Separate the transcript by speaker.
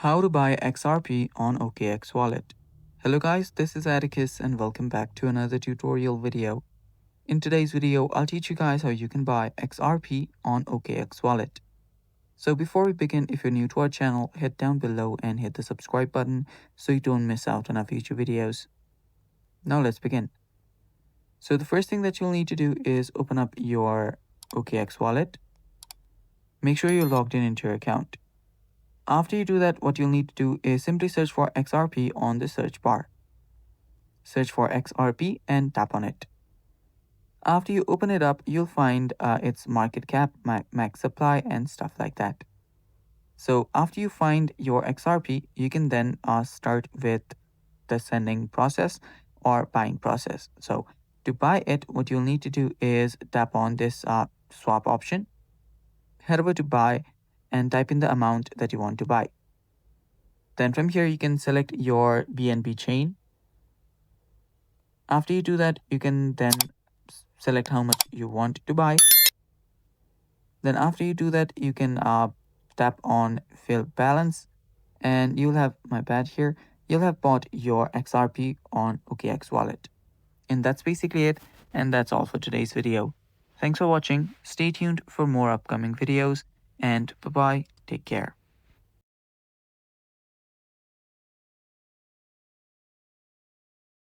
Speaker 1: How to buy XRP on OKX Wallet. Hello guys, this is Atticus and welcome back to another tutorial video. In today's video, I'll teach you guys how you can buy XRP on OKX Wallet. So before we begin, if you're new to our channel, head down below and hit the subscribe button so you don't miss out on our future videos. Now let's begin. So the first thing that you'll need to do is open up your OKX Wallet. Make sure you're logged in into your account. After you do that, what you'll need to do is simply search for XRP on the search bar. Search for XRP and tap on it. After you open it up, you'll find its market cap, max supply, and stuff like that. So after you find your XRP, you can then start with the sending process or buying process. So to buy it, what you'll need to do is tap on this swap option. Head over to buy and type in the amount that you want to buy. Then from here, you can select your BNB chain. After you do that, you can then select how much you want to buy. Then after you do that, you can tap on fill balance and you'll have, my bad here, you'll have bought your XRP on OKX Wallet. And that's basically it. And that's all for today's video. Thanks for watching. Stay tuned for more upcoming videos and bye-bye. Take care.